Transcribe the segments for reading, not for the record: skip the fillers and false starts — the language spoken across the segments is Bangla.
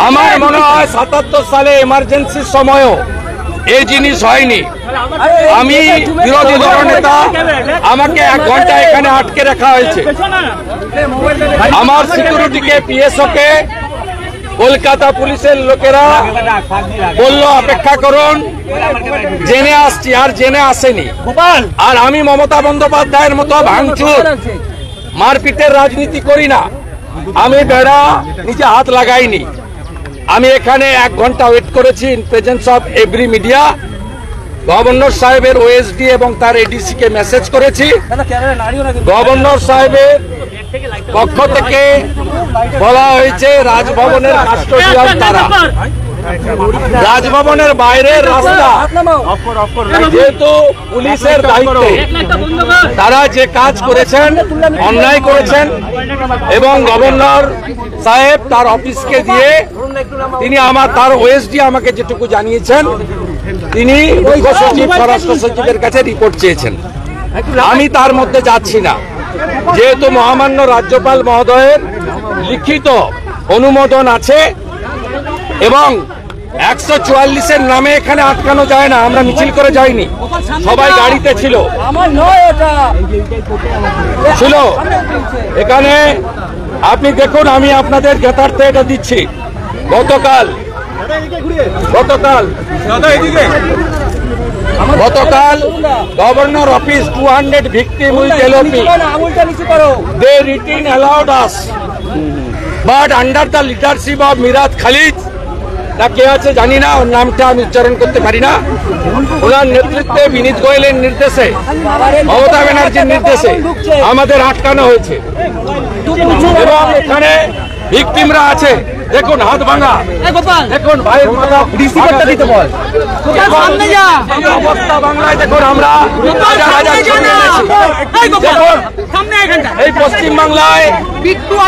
আমার মনে হয় ৭৭ সালে এমার্জেন্সির সময়ও এই জিনিস হয়নি। আমি বিরোধী দলনেতা, আমাকে 1 ঘন্টা এখানে আটকে রাখা হয়েছে। আমার সিকিউরিটিকে, পিএসওকে কলকাতা পুলিশের লোকেরা বললো অপেক্ষা করুন, জেনে আসছি, আর জেনে আসেনি। আর আমি মমতা বন্দ্যোপাধ্যায়ের মতো ভাঙচুর মারপিটের রাজনীতি করি না। আমি বেড়া নিচে হাত লাগাইনি। আমি এখানে 1 ঘন্টা ওয়েট করেছি in presence of every media. Governor সাহেবের ওএসডি এবং তার এডিসি কে মেসেজ করেছি। গভর্নর সাহেবের পক্ষ থেকে বলা হয়েছে রাজভবনের কাস্টোডিয়ান তারা, রাজভবনের বাইরের রাস্তা যেহেতু পুলিশের দায়িত্বে, তারা যে কাজ করেছেন অন্যায় করেছেন এবং গভর্নর সাহেব তার অফিসকে দিয়ে তিনি তার ওএসডি আমাকে যেটুকু জানিয়েছেন, তিনি মুখ্য সচিব, স্বরাষ্ট্র সচিবের কাছে রিপোর্ট চেয়েছেন। আমি তার মধ্যে যাচ্ছি না, যেহেতু মহামান্য রাজ্যপাল মহোদয়ের লিখিত অনুমোদন আছে এবং 144-এর নামে এখানে আটকানো যায় না। আমরা মিছিল করে যাইনি, সবাই গাড়িতে ছিল। এখানে আপনি দেখুন, আমি আপনাদের জ্ঞাতার্থে এটা দিচ্ছি। গতকাল governor office 200 victim with LOP, they written allowed us, but under the leadership of Mirad Khalid, না কে আছে জানি না, ওর নামটা আমি উচ্চারণ করতে পারি না, ওনার নেতৃত্বে বিনীত গোয়েলের নির্দেশে, মমতা ব্যানার্জির নির্দেশে আমাদের আটকানো হয়েছে। এবং এখানে ভিকটিমরা আছে, দেখুন হাত ভাঙা, দেখুন ভাইয়ের মাথা রিসিভারটা দিতে বল, অবস্থা বাংলায় দেখুন। আমরা দেখুন এই পশ্চিম বাংলায়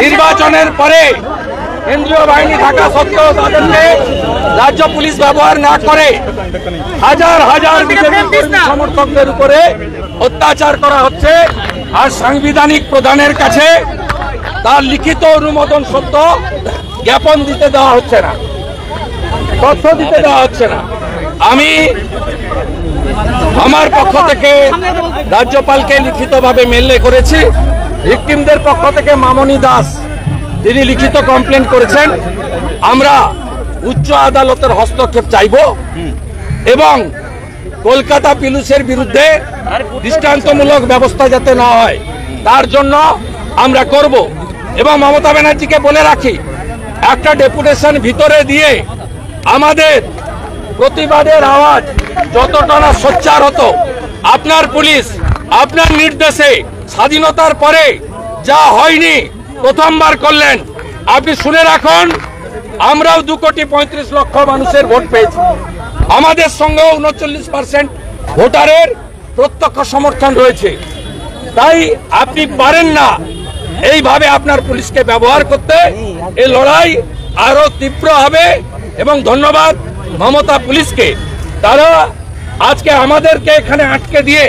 নির্বাচনের পরে কেন্দ্রীয় বাহিনী থাকা সত্ত্বেও তাদেরকে রাজ্য পুলিশ ব্যবহার না করে হাজার হাজার সমর্থকদের উপরে অত্যাচার করা হচ্ছে। আর সাংবিধানিক প্রধানের কাছে তার লিখিত অনুমোদন সত্য জ্ঞাপন দিতে দেওয়া হচ্ছে না, তথ্য দিতে দেওয়া হচ্ছে না। আমি আমার পক্ষ থেকে রাজ্যপালকে লিখিতভাবে মেইল করেছি। ভিকটিমদের পক্ষ থেকে মামনি দাস তিনি লিখিত কমপ্লেন করেছেন। আমরা উচ্চ আদালতের হস্তক্ষেপ চাইব এবং কলকাতা পুলিশের বিরুদ্ধে দৃষ্টান্তমূলক ব্যবস্থা যাতে না হয় তার জন্য আমরা করব। এবং মমতা ব্যানার্জিকে বলে রাখি, একটা ডেপুটেশন ভিতরে দিয়ে আমাদের প্রতিবাদের আওয়াজ যতটা না সোচ্চার হতো, আপনার পুলিশ আপনার নির্দেশে স্বাধীনতার পরে যা হয়নি প্রথমবার করলেন। আপনি শুনে রাখুন, আমরাও 2,35,00,000 মানুষের ভোট পেয়েছি, আমাদের সঙ্গেও 39% ভোটারের প্রত্যক্ষ সমর্থন রয়েছে। তাই আপনি পারেন না এইভাবে আপনার পুলিশকে ব্যবহার করতে। এই লড়াই আরো তীব্র হবে এবং ধন্যবাদ মমতা পুলিশকে, তারা আজকে আমাদেরকে এখানে আটকে দিয়ে,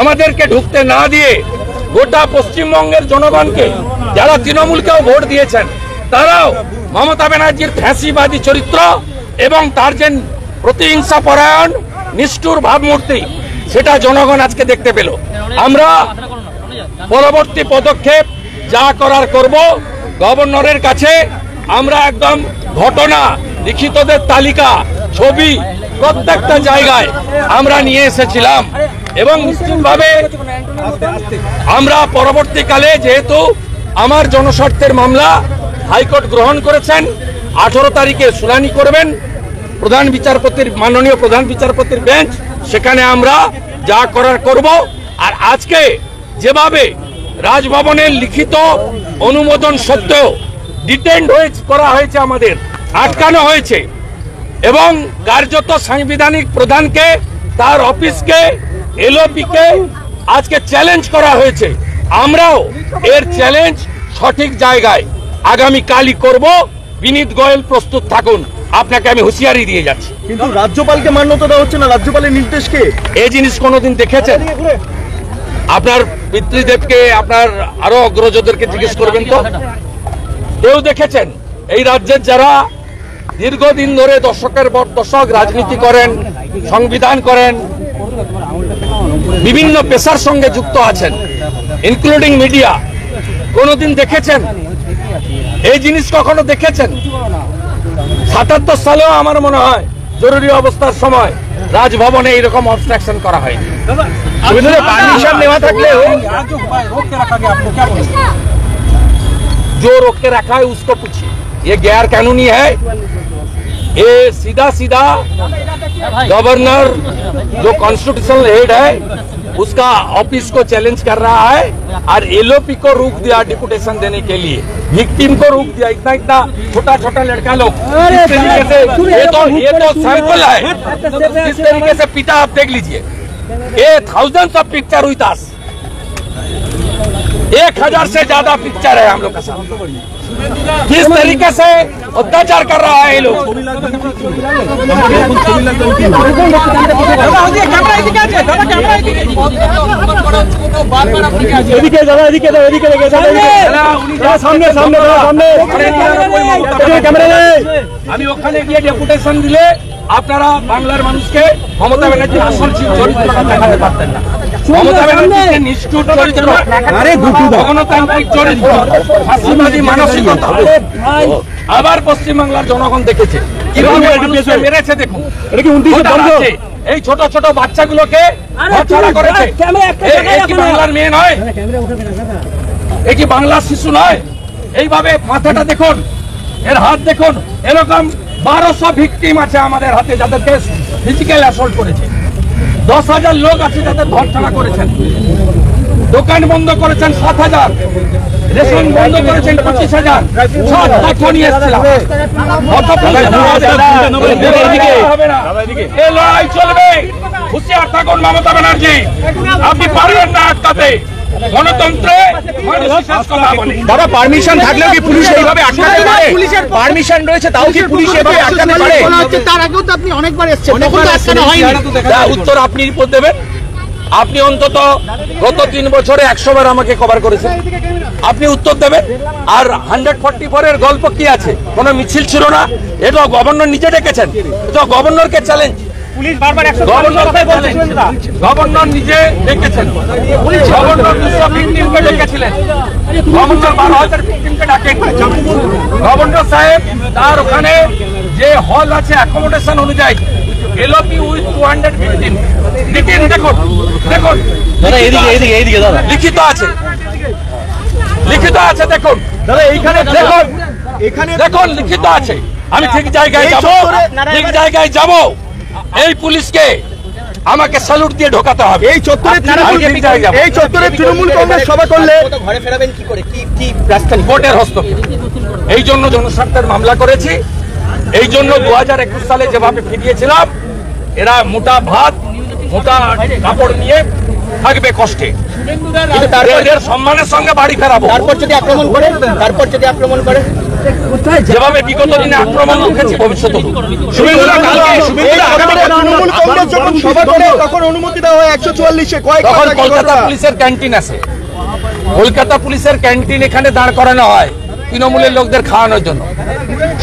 আমাদেরকে ঢুকতে না দিয়ে গোটা পশ্চিমবঙ্গের জনগণকে, যারা তৃণমূলকেও ভোট দিয়েছেন, তারাও মমতা ব্যানার্জির ফ্যাসিবাদী চরিত্র এবং তার যে প্রতিহিংসা পরায়ণ নিষ্ঠুর ভাবমূর্তি, সেটা জনগণ আজকে দেখতে পেল। আমরা পরবর্তী পদক্ষেপ যা করার করব। গভর্নরের কাছে আমরা একদম ঘটনা, লিখিতদের তালিকা, ছবি প্রত্যেকটা জায়গায় আমরা নিয়ে এসেছিলাম এবং নিশ্চিতভাবে আমরা পরবর্তীকালে, যেহেতু আমার জনস্বার্থের মামলা হাইকোর্ট গ্রহণ করেছেন, 18 তারিখে শুনানি করবেন প্রধান বিচারপতির, মাননীয় প্রধান বিচারপতির বেঞ্চ, সেখানে আমরা যা করার করব। আর আজকে যেভাবে রাজভবনের লিখিত অনুমোদন সত্ত্বেও ডিটেইনড করা হয়েছে, আমাদের আটকানো হয়েছে এবং কার্যত সাংবিধানিক প্রধানকে, তার অফিসকে, এলওপিকে আজকে চ্যালেঞ্জ করা হয়েছে। আমরাও এর চ্যালেঞ্জ সঠিক জায়গায় আগামী কালই করব। বিনীত গোয়েল প্রস্তুত থাকুন, আপনাকে আমি হুঁশিয়ারি দিয়ে যাচ্ছি। কিন্তু রাজ্যপালকে মান্যতা দেওয়া হচ্ছে না, রাজ্যপালের নির্দেশকে। এই জিনিস কোনোদিন দেখেছেন? আপনার পিতৃদেবকে, আপনার আরো অগ্রজদেরকে জিজ্ঞেস করবেন তো, কেউ দেখেছেন? এই রাজ্যের যারা দীর্ঘদিন ধরে দশকের পর দশক রাজনীতি করেন, সংবিধান করেন, বিভিন্ন পেশার সঙ্গে যুক্ত আছেন, ইনক্লুডিং মিডিয়া। কোনোদিন দেখেছেন এই জিনিস? কখনো দেখেছেন? ৭৭ সালেও আমার মনে হয় জরুরি অবস্থার সময় রাজভবনে এইরকম অবস্ট্রাকশন করা হয়নি। পারমিশন নেওয়া থাকলেও जो रोक के रखा है उसको पूछिए। ये गैर कानूनी है। ये सीधा सीधा गवर्नर जो कॉन्स्टिट्यूशनल हेड है उसका ऑफिस को चैलेंज कर रहा है और एलओपी को रोक दिया डिपुटेशन देने के लिए, विक्टिम को रोक दिया। इतना इतना छोटा छोटा लड़का लोग इस तरीके से, ये तो सैंपल है। इस तरीके से पिटा आप देख लीजिए। ये थाउजेंड्स ऑफ पिक्चर हुई था, 1000 से ज्यादा पिक्चर है हम लोग का साथ। किस तरीके से अत्याचार कर रहा है ये लोग। আমি ওখানে গিয়ে ডেপুটেশন দিলে আপনারা বাংলার মানুষকে মমতা ব্যানার্জির আসল চরিত্রটা দেখাতে পারতেন না। মমতা ব্যানার্জিকে নিষ্ঠুর চরিত্র, গণতান্ত্রিক চরিত্র, ফাঁসিবাদী মানসিকতা আবার পশ্চিমবাংলার জনগণ দেখেছে কিভাবে মানুষকে মেরেছে। দেখুন, এই ছোট ছোট বাচ্চাগুলোকে ছাড়া করেছে। এই কি বাংলার মেয়ে নয়? এই কি বাংলার শিশু নয়? এইভাবে মাথাটা দেখুন, এর হাত দেখুন। এরকম 1200 ভিকটিম আছে আমাদের হাতে যাদেরকে ফিজিক্যাল অ্যাসল্ট করেছে। 10,000 লোক আছে যাদের ধরছাড়া করেছেন। দোকান বন্ধ করেছেন 7,000, রেশন বন্ধ করেছেন 25,000। সব তথ্য নিয়ে এসেছিলাম। এই লড়াই চলবে। হুঁশিয়ার থাকুন মমতা ব্যানার্জি, আপনি পারবেন না আটকাতে গণতন্ত্রে। দাদা, পারমিশন থাকলেও কি পুলিশ এইভাবে আটকাতে পারে? পারমিশন রয়েছে তাও কি পুলিশ এভাবে আটকাতে পারে? তার আগেও তো আপনি অনেকবার এসেছেন, তখন তো আটকানো হয়নি। উত্তর আপনি রিপোর্ট দেবেন। আপনি অন্তত গত 3 বছরে 100 বার আমাকে কভার করেছেন। আপনি উত্তর দেবেন। আর 144 এর গল্প কি আছে? কোনো মিছিল ছিল না। এটা গভর্নর নিজে ডেকেছেন। এটা গভর্নরকে চ্যালেঞ্জ। গভর্নর নিজে ডেকেছেন। গভর্নর 200 ভিকটিমকে ডেকেছিলেন। গভর্নর 12,000 ভিকটিমকে ডাকেন। গভর্নর সাহেব তার ওখানে যে হল আছে অ্যাকোমোডেশন অনুযায়ী এলওপি উইথ 200 ভিকটিম দেখুন দেখুন লিখিত আছে, লিখিত আছে। দেখুন দাদা, এইখানে দেখুন, এখানে দেখুন লিখিত আছে। আমি ঠিক জায়গায় যাব, ঠিক জায়গায় যাব। এই পুলিশকে আমাকে স্যালুট দিয়ে ঢোকাতে হবে। এই চত্বরে তৃণমূল কংগ্রেস সভা করলে ঘরে ফেরাবেন কি করে? কি রাস্তা? কোর্টের হস্তক্ষেপ। এই জন্য জনস্বার্থের মামলা করেছি। এই জন্য 2021 সালে যেভাবে ফিরিয়েছিলাম, এরা মোটা ভাত মোটা কাপড় নিয়ে থাকবে কষ্টে, কিন্তু তাদের সম্মানের সঙ্গে বাড়ি ফেরাবো। তারপর যদি আক্রমণ করে যেভাবে বিগত দিনে আক্রমণ উঠেছে ভবিষ্যতে। তৃণমূল কংগ্রেস যখন সভা করে তখন অনুমতি দেওয়া হয় 144-এ। তখন কলকাতা পুলিশের ক্যান্টিন আছে। কলকাতা পুলিশের ক্যান্টিন এখানে দাঁড় করানো হয় তৃণমূলের লোকদের খাওয়ানোর জন্য।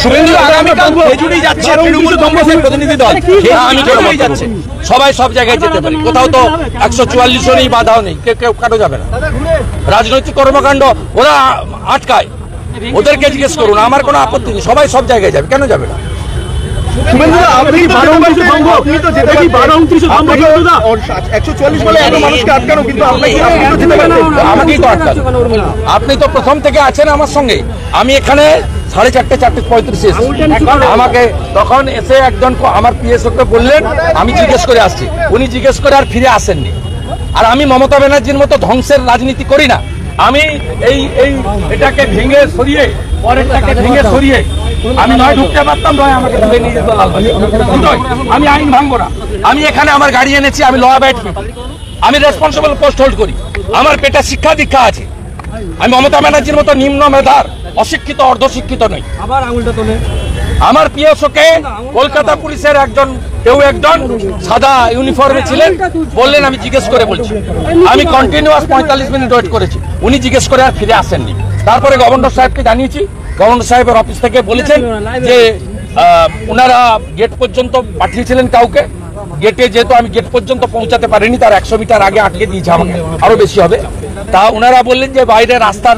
শুভেন্দু আগামীকাল খেজুরি যাচ্ছে, তৃণমূল কংগ্রেসের প্রতিনিধি দল আমি যাচ্ছে। সবাই সব জায়গায় যেতে পারে, কোথাও তো 144 জনই বাধাও নেই, কেউ কাটো যাবে না। রাজনৈতিক কর্মকাণ্ড ওরা আটকায়, ওদেরকে জিজ্ঞেস করুন, আমার কোনো আপত্তি নেই। সবাই সব জায়গায় যাবে, কেন যাবে না? আপনি তো প্রথম থেকে আছেন আমার সঙ্গে। আমি এখানে 4:30 4:35 আমাকে তখন এসে একজন আমার পিএসওকে বললেন, আমি জিজ্ঞেস করে আসছি। উনি জিজ্ঞেস করে আর ফিরে আসেননি। আর আমি মমতা ব্যানার্জির মতো ধ্বংসের রাজনীতি করি না। আমি এটাকে ভেঙে সরিয়ে পরেরটাকে ভেঙে সরিয়ে আমি নয় ঢুকতে পারতাম, নয় আমাকে তুলে নিয়ে যেত লালবাতি। আমি আইন ভাঙবো না। আমি এখানে আমার গাড়ি এনেছি, আমি ল অ্যাবাইড করি, আমি রেসপন্সিবল পোস্ট হোল্ড করি, আমার পেটে শিক্ষা দীক্ষা আছে। আমি মমতা ব্যানার্জির মতো নিম্ন মেধার অশিক্ষিত অর্ধশিক্ষিত নই। আমার পিএসওকে কলকাতা পুলিশের কেউ একজন সাদা ইউনিফর্মে ছিলেন, বললেন আমি জিজ্ঞেস করে বলছি। আমি কন্টিনিউয়াস 45 মিনিট ওয়েট করেছি, উনি জিজ্ঞেস করে আর ফিরে আসেননি। তারপরে গভর্নর সাহেবকে জানিয়েছি, গভর্নর সাহেবের অফিস থেকে বলেছেন যে ওনারা গেট পর্যন্ত পাঠিয়েছিলেন কাউকে, গেটে যেহেতু আমি গেট পর্যন্ত পৌঁছাতে পারিনি, তার 100 মিটার আগে আটকে দিয়েছে আমাকে, আরো বেশি হবে। তা ওনারা বললেন যে বাইরে রাস্তার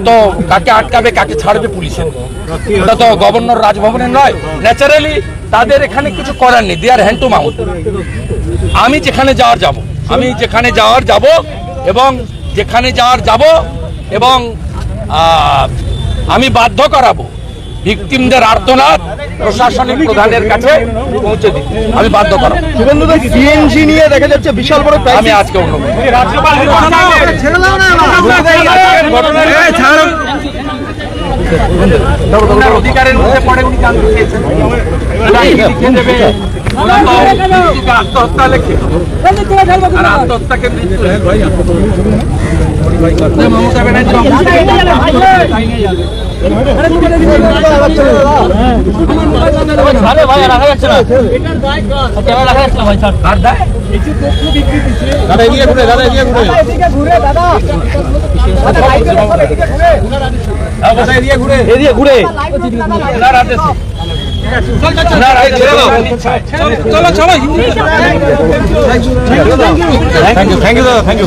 তো কাকে আটকাবে কাকে ছাড়বে পুলিশে, ওটা তো গভর্নর রাজভবনের নয়। ন্যাচারালি তাদের এখানে কিছু করার নেই, দে আর হ্যান্ড টু মাউথ। আমি যেখানে যাওয়ার যাব, এবং যেখানে যাওয়ার যাব এবং আমি বাধ্য করাবো ভিকটিমদের আর্তনাদ প্রশাসনিক প্রধানের কাছে পৌঁছে দিতে, আমি বাধ্য করাবো। সিএনজি নিয়ে দেখা যাচ্ছে বিশাল বড় আমি আজকে অধিকারের মধ্যে পড়ে উনি জানতে চেয়েছেন আত্মহত্যা লেখে, আর আত্মহত্যাকে মমতা ব্যানার্জি ঘুরে থ্যাংক ইউ দাদা, থ্যাংক ইউ।